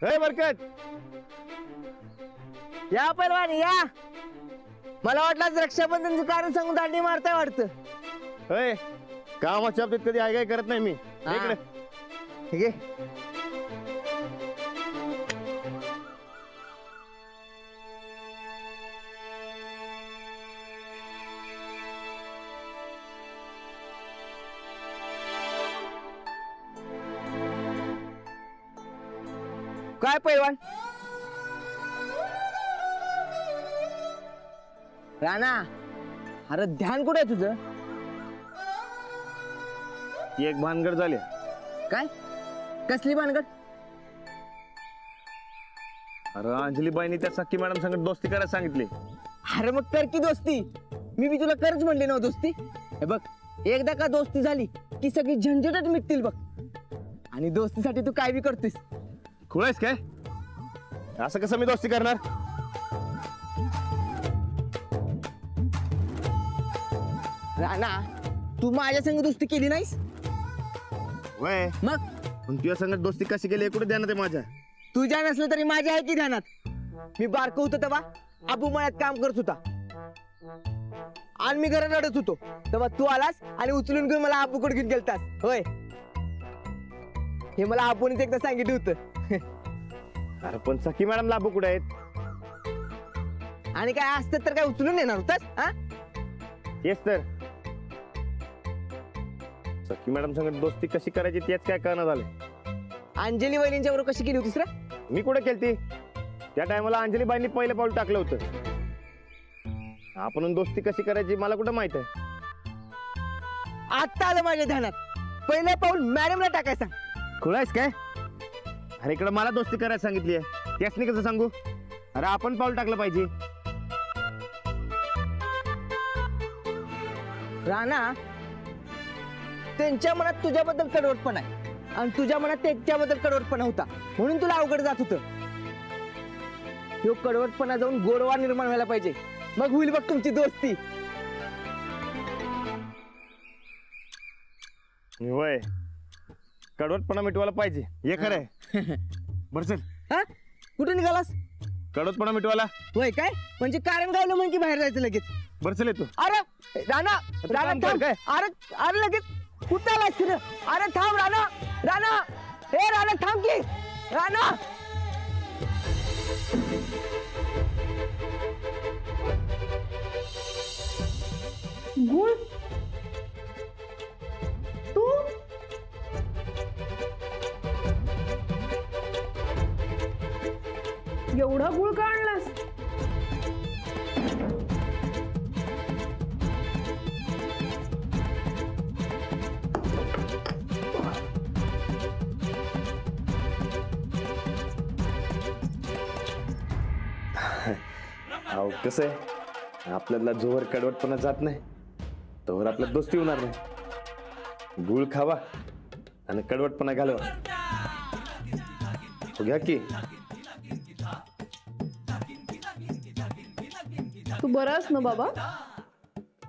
हे बरकत, या पैलवान या. मला वाटलं रक्षाबंधनचं कारण सांगून दांडी मारताय वाटतं. होय, कामाच्या बाबतीत कधी काय करत नाही मी. इकडे ठीक आहे. काय पैलवान? राणा, अरे ध्यान कुठे आहे तुझं? एक भानगड झाली. काय? कसली भानगड? अरे अंजलीबाईंनी त्या सख्खी मॅडम संगत दोस्ती करायला सांगितली. अरे मग कर की दोस्ती. मी तुला करच म्हणले ना दोस्ती. हे बघ, एकदा का दोस्ती झाली की सगळी झंझटच मिटतील बघ. आणि दोस्तीसाठी तू काय बी करतोस. खुळायस काय? असं कसं मी दोस्ती करणार? राणा, तू माझ्या संग दोस्ती केली नाहीस. वय मग पण तुझ्या संगत दोस्ती कशी केली कुठे ध्यानात आहे माझ्या? तुझ्या नसलं तरी माझ्या आहे की ध्यानात. मी बारकं होतो तेव्हा आबू मळ्यात काम करत होता आणि मी घरात रडत होतो तेव्हा तू आलास आणि उचलून घेऊन मला आबूकडे घेऊन गेलतास. होय, हे मला आबूनेच एकदा सांगितलं होतं. अरे पण सखी मॅडम लाभू कुठे आहेत? आणि काय असतं तर काय उचलून येणार होतास? हा, तेच तर. सखी मॅडम संगत दोस्ती कशी करायची तेच काय कळना झालं. अंजली वहिनींच्या बरोबर कशी केली होतीस रे? मी कुठे केलती? त्या टायमाला अंजलीबाईंनी पहिलं पाऊल टाकलं होतं. आपण दोस्ती कशी करायची मला कुठं माहित आहे? आता आलं माझ्या ध्यानात. पहिलं पाऊल मॅडमला टाकायचा. खुळायस काय? अरे इकडं मला दोस्ती करायला सांगितली आहे, त्यासनी कसं सांगू? अरे आपण पाऊल टाकलं पाहिजे. राणा, त्यांच्या मनात तुझ्याबद्दल कडवटपणा आहे आणि तुझ्या मनात त्यांच्याबद्दल कडवटपणा होता म्हणून तुला अवघड जात होतं. तो कडवटपणा जाऊन गोडवा निर्माण व्हायला पाहिजे, मग होईल बघ तुमची दोस्ती. होय, कडवटपणा मिटवायला पाहिजे हे खरं आहे. बरं चल. हा, कुठे निघालास? कडवटपणा मिटवायला. होय काय? म्हणजे कारण गावलं म्हण की बाहेर जायचं लगेच? बरं चल येतो. अरे राणा, राणा थांब. काय? अरे अरे लगेच कुठं आलास रे? अरे थांब राणा. राणा, हे राणा थांब की. राणा, गुळ तू एवढा गुळ का आणलास? अहो कसं आहे, आपल्याला जोवर कडवटपणा जात नाही तोवर आपल्यात दोस्ती होणार नाही. गुळ खावा आणि कडवटपणा घालवा. हो घ्या की. तू बरास ना बाबा?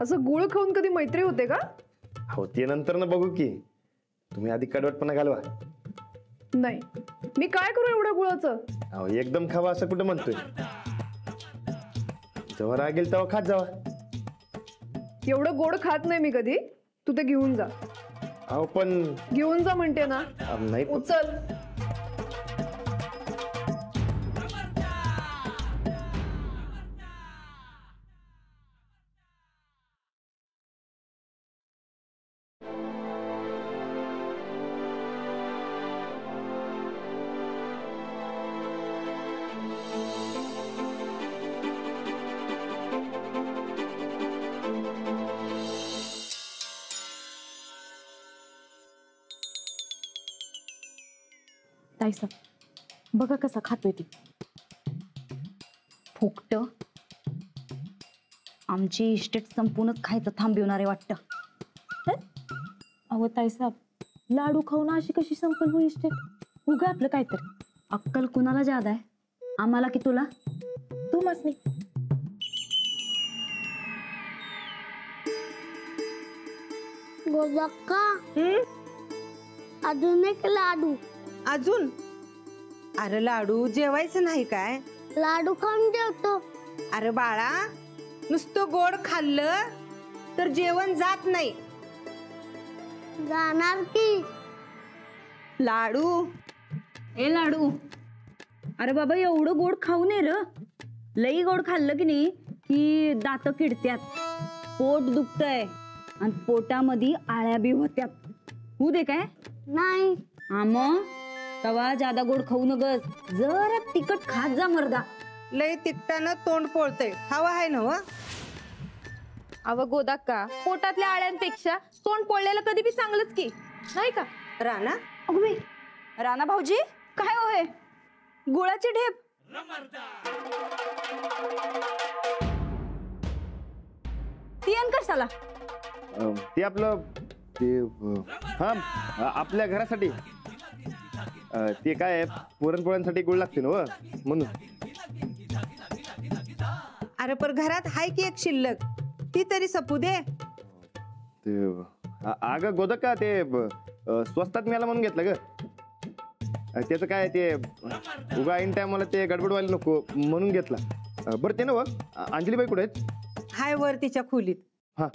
असं गुळ खाऊन कधी मैत्री होते का? हो ते नंतर ना बघू की. तुम्ही आधी कडवटपणा घालवा. नाही, मी काय करू एवढ्या गुळाचं? अहो एकदम खावा असं कुठं म्हणतोय? जेव्हा रागेल तेव्हा खात जावा. एवढं गोड खात नाही मी कधी. तू ते घेऊन जा. अहो पण घेऊन जा म्हणते ना. नाही पण- उचल. ताईसा बघा कसा खातोय ती. फुकट आमची इस्टेट संपूनच खायचं थांबवणारे वाटतं. अहो ताईसाहेब, लाडू खाऊन अशी कशी संपल हो इस्टेट? उगा आपलं काहीतरी. अक्कल कुणाला जादा आहे, आम्हाला की तुला? तू मसनी. गोलक्का, अजून एक लाडू. अजून अरे लाडू जेवायचं नाही काय? लाडू खाऊन जेवतो. अरे बाळा, नुसतं गोड खाल्लं तर जेवण जात नाही. जाणार की. लाडू ए लाडू, अरे बाबा एवढं गोड खाऊ नये र. लई गोड खाल्लं की नाही की दात किडत्यात, पोट दुखतंय आणि पोटामध्ये आळ्या बी होत्यात. होऊ दे काय? नाही. हा मग तवा जादा गोड खाऊ नगस, जरा तिखट खात जा मर्दा. लय तिकटानं तोंड पोळतय, हवा आहे ना? अव गोदाक्का, पोटातल्या आळ्यांपेक्षा तोंड पोळलेलं कधी बी चांगलंच की, नाही का? राणा, अगं बाई, राणा भाऊजी काय होय? गुळाची ढेप? ती अन कशाला? ते आपलं ते हा आपल्या घरासाठी. ते काय आहे, पुरणपोळ्यांसाठी गुळ लागते ना म्हणून. अरे पर घरात हाय की एक शिल्लक, ती तरी सपू दे. ते अगं गोदक का ते स्वस्तात मिळालं म्हणून घेतलं ग. त्याचं काय ते उगा ऐन टायमाला ते गडबडवायला नको म्हणून घेतला. बरं ते ना अंजलीबाई कुठे आहेत? हाय वर तिच्या खोलीत. हा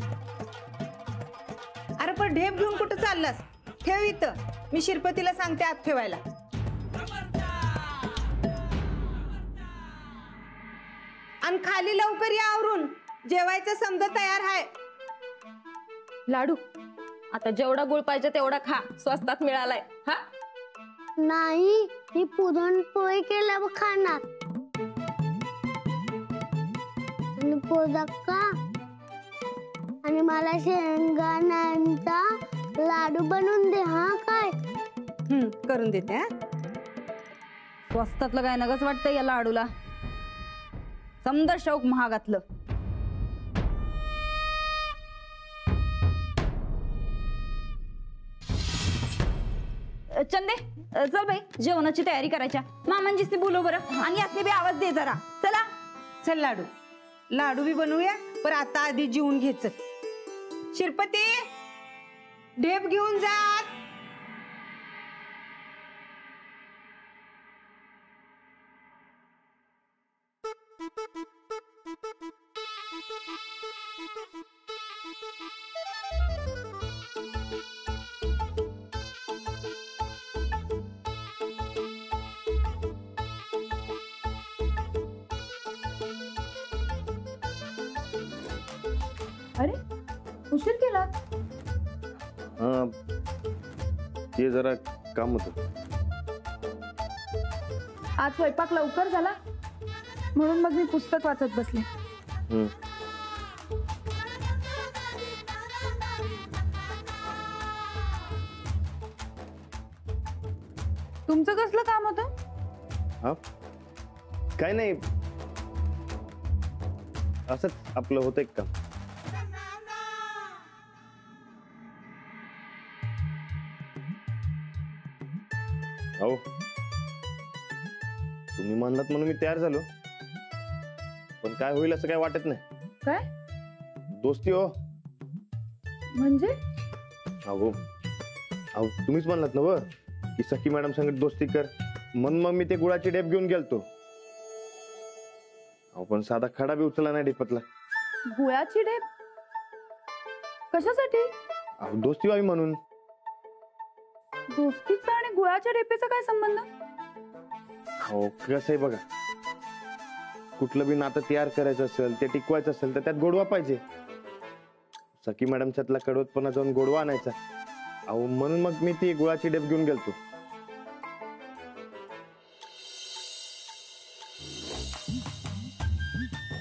अरे पण ढेप घेऊन कुठं चाललास? ठेव इथं, मी शिरपतीला सांगते आत ठेवायला. आणि खाली लवकर या आवरून, जेवायचं समजा तयार आहे. लाडू, आता जेवढा गुळ पाहिजे तेवढा खा, स्वस्तात मिळालाय. हा नाही, मी पुरणपोळी केल्यावर खाणार. आणि पोदक्का, आणि मला शेंगदाण्यांचा लाडू बनवून दे. हा काय? करून देते. हा स्वस्तातलं काय नगच वाटतं या लाडूला. समजा शौक महागातलं. चंदे, चल बाई जेवणाची तयारी करायच्या. मामांजीच बोलव बरं, आणि यातने बी आवाज दे जरा. चला चल लाडू, लाडू बी बनवूया. पर आता आधी जेवून घे. चल शिरपती, ढेप घेऊन जा. अरे उशीर केला. हा ते जरा काम होतं. आज स्वयंपाक लवकर झाला म्हणून मग मी पुस्तक वाचत बसले. तुमचं कसलं काम होतं? हा काय नाही, असंच आपलं होतं एक काम. हो, तुम्ही म्हणलात म्हणून मी तयार झालो. पण काय होईल असं काय वाटत नाही. काय दोस्ती हो. म्हणजे? अहो अहो तुम्हीच म्हणलात ना व की सखी मॅडम संगत दोस्ती कर, म्हणून मग मी ते गुळाची डेप घेऊन गेलतो. अहो पण साधा खडा बी उचलला नाही डेपतला. गुळाची ढेप कशासाठी? अहो दोस्ती व्हावी म्हणून. दोस्तीचा आणि गुळाच्या ढेपेचा काय संबंध? हो कसं आहे बघा, कुठलं बी नातं तयार करायचं असेल, ते टिकवायचं असेल तर त्यात गोडवा पाहिजे. सखी मॅडमच्यातला कडवतपणा जाऊन गोडवा आणायचा. अहो म्हणून मग मी ती गुळाची डेप घेऊन गेलतो.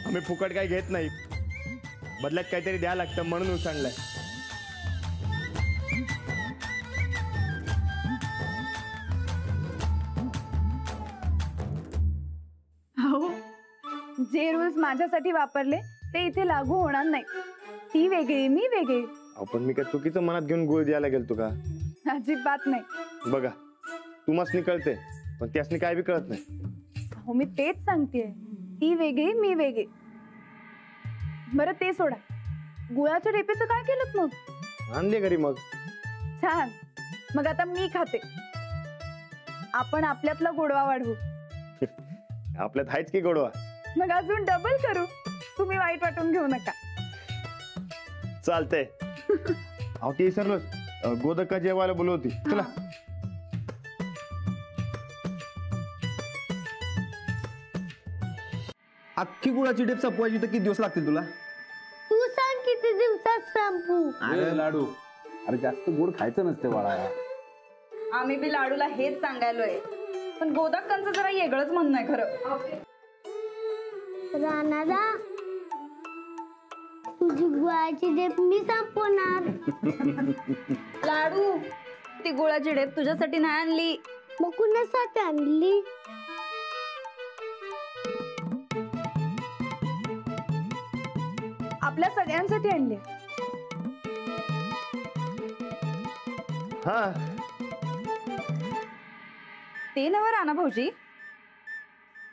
आम्ही फुकट काही घेत नाही, बदल्यात काहीतरी द्यायला लागतं म्हणून उसाणलाय. हो, जे रूल्स माझ्यासाठी वापरले ते इथे लागू होणार नाही. ती वेगळी, मी वेगळी. अहो पण मी काय चुकीचं मनात घेऊन गुळ द्यायला गेलतो का? अजिबात नाही. बघा तुम्हासनी कळते, पण त्यासनी काय बी कळत नाही. हो मी तेच सांगतेय, ती वेगळी, मी वेगळी. बरं ते सोडा, गुळाच्या ढेपेचं काय केलं मग? आणले घरी मग. छान, मग आता मी खाते. आपण आपल्यातला गोडवा वाढवू. आपल्यात आहेच की गोडवा. मग अजून डबल करू. तुम्ही वाईट वाटून घेऊ नका. चालतंय. अहो ते विसरलोच, गोदका जेवायला बोलवती. चला. अख्खी गुळाची डेप संपवायची तर किती दिवस लागतील तुला? तू सांग किती दिवसात संपू. अरे लाडू, अरे जास्त गोड खायचं नसते बाळा. आम्ही बी लाडूला हेच सांगायलोय, पण गोदाक्कांचं जरा वेगळंच म्हणणं आहे खरं. राणादा, तुझी गुळाची डेप मी संपवणार. लाडू, ती गुळाची ढेप तुझ्यासाठी नाही आणली. मग कुणासाठी आणली? आपल्या सगळ्यांसाठी आणले. हा ते नव्ह राणा भाऊजी,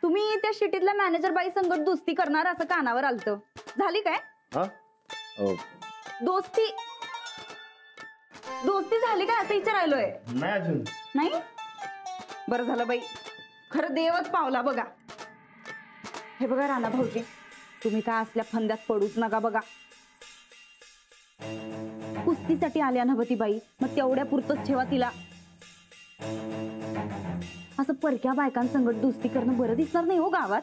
तुम्ही त्या शिटीतल्या मॅनेजर बाई संगत दोस्ती करणार असं कानावर आलतं, झाली काय? हा दोस्ती दोस्ती झाली काय असं विचारायलोय. नाही अजून. नाही? बरं झालं बाई, खरं देवच पावला बघा. हे बघा राणा भाऊजी, तुम्ही काय असल्या फंद्यात पडूच नका बघा. कुस्तीसाठी आल्या नव्हती बाई, मग तेवढ्या पुरतच ठेवा तिला. असं परक्या बायकांसंगत दोस्ती करणं बरं दिसणार नाही हो गावात.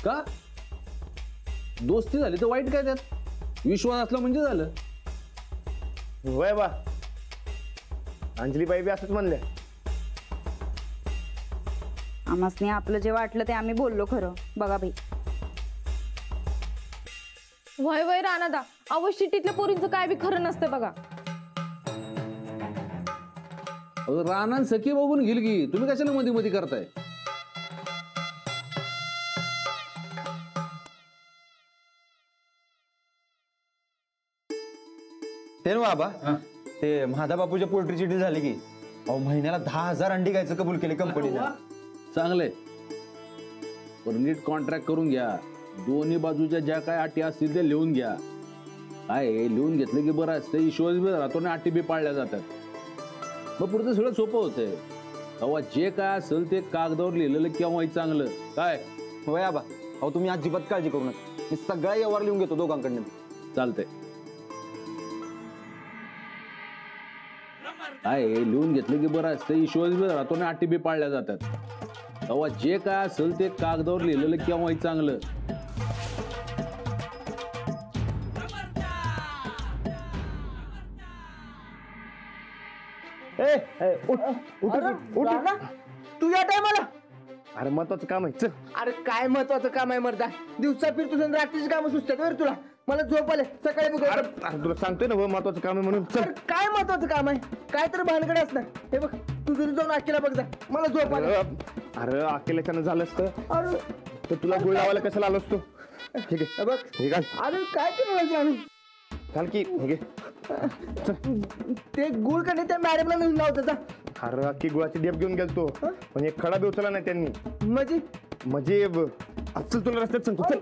का दोस्ती झाली तर वाईट काय त्यात? विश्वास असला म्हणजे झालं. वय बा, अंजलीबाई बी असंच म्हणल्या. आम्हासने आपलं जे वाटलं ते आम्ही बोललो खरं. बघा बाई, वय वय राणादा, अहो शिटीतल्या पोरींचं काय बी खरं नसतं बघा. रानान सखी बघून घेईल की, तुम्ही कशाला मध्ये मध्ये करताय? ते ना बाबा, ते महादा बापूच्या पोल्ट्रीची डील झाली की अहो महिन्याला 10,000 अंडी घ्यायचं कबूल केले कंपनीला. चांगलंय, पण नीट कॉन्ट्रॅक्ट करून घ्या. दोन्ही बाजूच्या ज्या काय अटी असतील ते लिहून घ्या. काय लिहून घेतलं की बरं असतं, विश्वास बी राहतो आणि अटी बी पाळल्या जातात. मग पुढचं सगळं सोपं होतंय. तेव्हा जे काय असेल ते कागदावर लिहिलेलं केव्हाही चांगलं. काय होय आबा, अहो तुम्ही अजिबात काळजी करू नका, मी सगळा व्यवहार लिहून घेतो दोघांकडनं. चालतंय. काय लिहून घेतलं की बरं असतं, विश्वास बी राहतो आणि अटी बी पाळल्या जातात. तेव्हा जे काय असेल ते कागदावर लिहिलेलं केव्हाही चांगलं. तू या टायमाला? अरे महत्वाचं काम आहे, चल. अरे काय महत्वाचं काम आहे मर्दा? दिवसा फिर तुझं रात्रीची कामं सुचतात बरं तुला. मला झोप आले, सकाळी बघू. अरे तुला सांगतोय ना महत्वाचं काम आहे म्हणून, चल. अरे काय महत्वाचं काम आहे? काय तर भानगड असणार. हे बघ, तू जरी जाऊन अकेला बघ जा, मला झोप आले. अरे अकेल्याच्यानं झालं असतं अरे तर तुला गुळ लावायला कशाला आलो असतो? ठीक आहे, हे बघ, हे घाल. अरे काय करायचं आम्ही? घाल की, हे घे. ते गुळ का नाही त्या मॅडमला नेऊन लावतो जा. अरे अख्खी गुळाची डेप घेऊन गेलतो, पण एक खडा बी उचलला नाही त्यांनी. म्हणजे चल तुला रस्त्यात सांगतो, चल.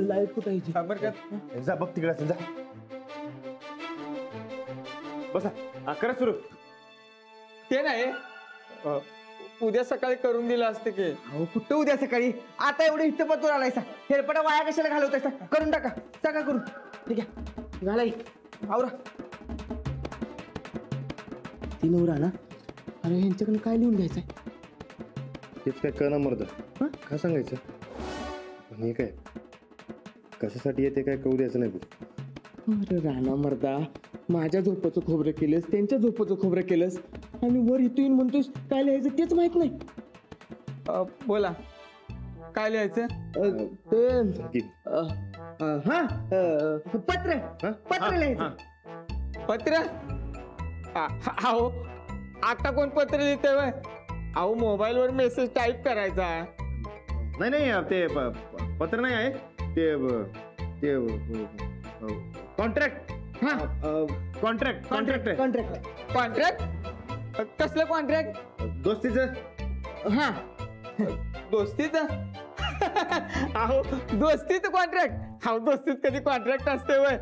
लाईट कुठायची जा बघ तिकडे असेल, जा. बसा, करा सुरू. ते नाही उद्या सकाळी करून दिलं असते की. अहो कुठं उद्या सकाळी? आता एवढं इथं पतूर आलायसा, हेरपटा वाया कशाला घालवतायसा? करून टाका, टाका करून. ठीक आहे, घालाई आवरा. ती नवरा ना, अरे यांच्याकडे काय लिहून घ्यायचंय? तेच काय कळना मर्द, काय सांगायचं? पण हे काय कशासाठी येते काय कळू द्यायचं नाही बघ. अरे राणा मर्दा, माझ्या झोपाचं खोबरं केलंस, त्यांच्या झोपाचं खोबरं केलंस, आणि वर इथं येऊन म्हणतोस काय लिहायचं तेच माहित नाही. बोला काय लिहायचं? की. पत्र, पत्र लिहायचं. पत्र? अहो आता कोण पत्र लिहितंय व्हय? अहो मोबाईल वर मेसेज टाईप करायचा. नाही नाही ते पत्र नाही आहे, ते contract. Contract contract contract. Contract? कसलं कॉन्ट्रॅक्ट? दोस्तीचं. हा, दोस्तीचं? अहो दोस्तीचं कॉन्ट्रॅक्ट? अहो दोस्तीत कधी कॉन्ट्रॅक्ट असते वय?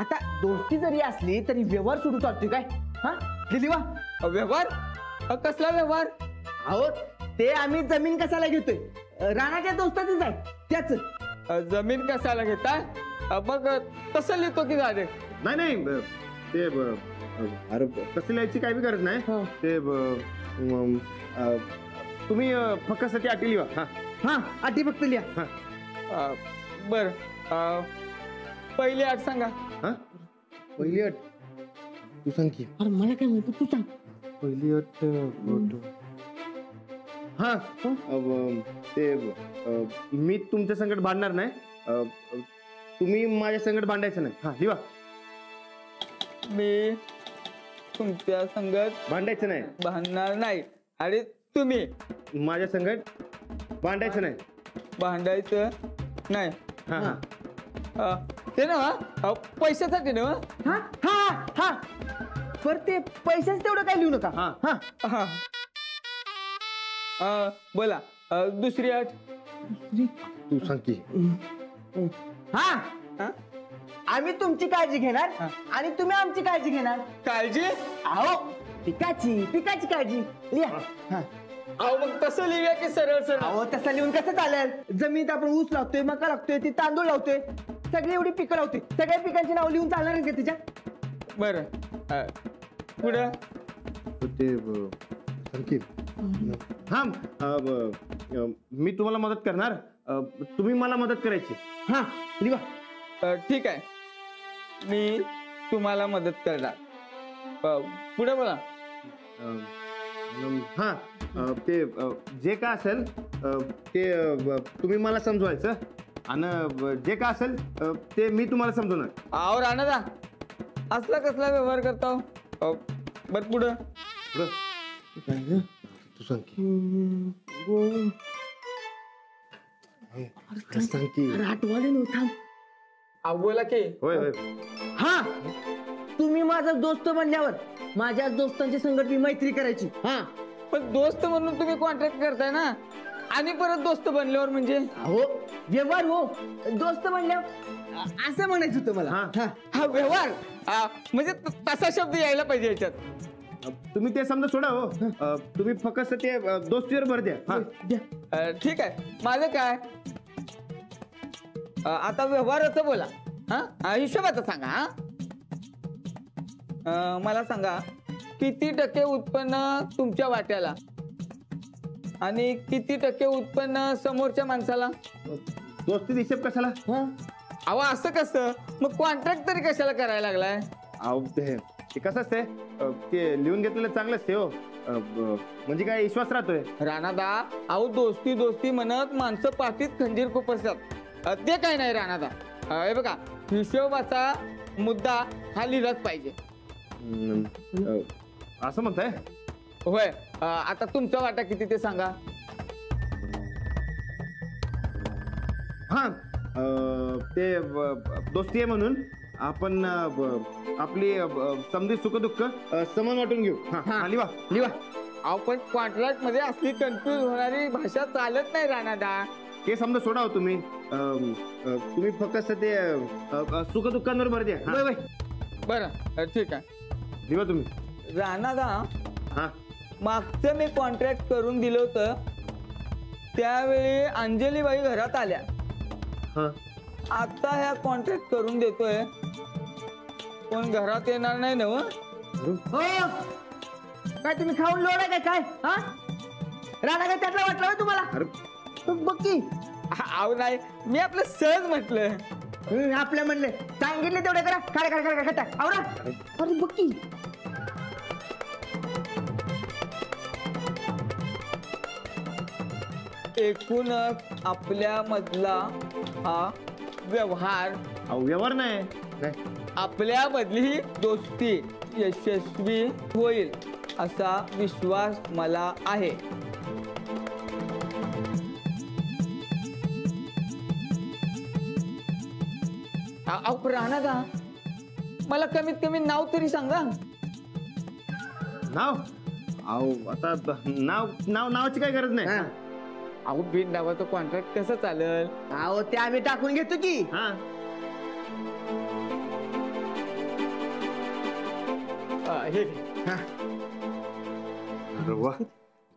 आता दोस्ती जरी असली तरी व्यवहार सोडून चालतोय काय? हा दिली वा व्यवहार कसला व्यवहार? अहो ते आम्ही जमीन कशाला घेतोय राणाच्या दोस्ताचीच आहे त्याच. जमीन कशाला घेताय? मग तसं लिहितो की झाले. नाही नाही ते अरे तसं लिहायची काही बी गरज नाही. ते तुम्ही फक्त साठी अटी लिहा. हा हा अटी फक्त लिहा. बर पहिली अट सांगा. हा पहिली अट तू सांग की. अरे मला काय माहिती तू सांग. पहिली अट हा ते मी तुमच्या संकट भांडणार नाही. तुम्ही माझ्या संकट भांडायचं नाही. हा लिहा. मी तुमच्या संगत भांडायचं नाही. भांडणार नाही आणि तुम्ही माझ्या संकट भांडायचं नाही. भांडायचं नाही. हा हा ते ना पैशासाठी ना. हा हा हा पर ते पैशाच तेवढं काय लिहू नका. हा हा बोला दुसरी अट. तू सांग की. हा हा? आम्ही तुमची काळजी घेणार आणि तुम्ही आमची काळजी घेणार. काळजी? अहो पिकाची काळजी लिहा. हा अहो मग तसं लिहूया की सरळ सरळ? अहो तसं लिहून कसं चालेल? जमिनीत आपण ऊस लावतोय, मका लावतोय, ती तांदूळ लावतोय, सगळी एवढी पिकं लावतोय. सगळ्या पिकांची नाव लिहून चालणार का तिच्या? बरं पुढं ते सांग की. हा मी तुम्हाला मदत करणार. तुम्ही मला मदत करायची. हा लिहा. ठीक आहे मी तुम्हाला मदत करणार. पुढे बोला. हा ते जे काय असेल ते तुम्ही मला समजवायचं आणि जे काय असेल ते मी तुम्हाला समजवणार. आहो राणा असला कसला व्यवहार करता? बर पुढं तू सांग की. सांग की. आठवाले नव्हता. अहो बोला की. होय होय. हा तुम्ही माझा दोस्त म्हणल्यावर माझ्या दोस्तांची संगत मी मैत्री करायची. हा पण दोस्त म्हणून तुम्ही कॉन्ट्रॅक्ट करताय ना आणि परत दोस्त बनल्यावर म्हणजे? हो व्यवहार हो दोस्त म्हणल्यावर असं म्हणायचं होतं मला. हा हा व्यवहार म्हणजे तसा शब्द यायला पाहिजे याच्यात. तुम्ही ते समजा सोडा हो. तुम्ही फक्त ते दोस्तीवर भर द्या. हा ठीक आहे माझं काय आता व्यवहाराचं बोला. हा हिशोबाचं सांगा. मला सांगा किती टक्के उत्पन्न तुमच्या वाट्याला आणि किती टक्के उत्पन्न समोरच्या माणसाला? दोस्ती हिशेब कशाला? अहो असं कसं मग कॉन्ट्रॅक्ट तरी कशाला करायला लागलाय? अहो ते कसं असते ते लिहून घेतलेलं चांगलं असते हो. म्हणजे काय विश्वास राहतोय. राणादा अहो दोस्ती दोस्ती म्हणत माणसं पाठीत खंजीर खुपसतात. ते काय नाही राणादा. हे बघा हिशोबाचा मुद्दा हा लिहिलाच पाहिजे. असं म्हणताय? होय. आता तुमचा वाटा किती ते सांगा. हा ते दोस्ती आहे म्हणून आपण आपली समधी सुख दुःख समान वाटून घेऊ. हा लिहा लिहा. अहो पण कॉन्ट्रॅक्ट मध्ये असली कन्फ्युज होणारी भाषा चालत नाही राणादा. ते समजा सोडा हो तुम्ही. तुम्ही फक्त ते सुख दुःखांवर भर द्या. बरं ठीक आहे लिहा तुम्ही. राणादा हा मागचं मी कॉन्ट्रॅक्ट करून दिलं होतं त्यावेळी अंजलीबाई घरात आल्या. हा आता ह्या कॉन्ट्रॅक्ट करून देतोय पण घरात येणार नाही ना? हो काय तुम्ही खाऊन लोड आहे काय? हा राणा काय त्यातला वाटलं होय तुम्हाला? अरे बघ की. अहो नाही मी आपलं सहज म्हटलं. आपल्या म्हणले सांगितले तेवढे करा. खटा आवरा. अरे बघ की. एकूणच आपल्या मधला हा व्यवहार व्यवहार नाही आपल्या मधली दोस्ती यशस्वी होईल असा विश्वास मला आहे. राणा मला कमीत कमी नाव तरी सांगा. नाव? अहो आता नावाची काही गरज नाही. अहो बिन नावाचं कॉन्ट्रॅक्ट कसं चालेल? अहो ते आम्ही टाकून घेतो की. हा हे अरे वा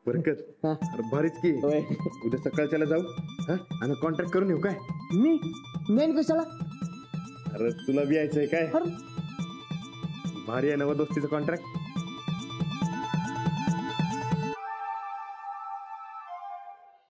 बरकत अरे भारीच की उद्या सकाळच्याला जाऊ हा आणि कॉन्ट्रॅक्ट करून येऊ काय मी मेन कशाला अरे तुला बी यायचंय काय भारी आहे नव दोस्तीचं कॉन्ट्रॅक्ट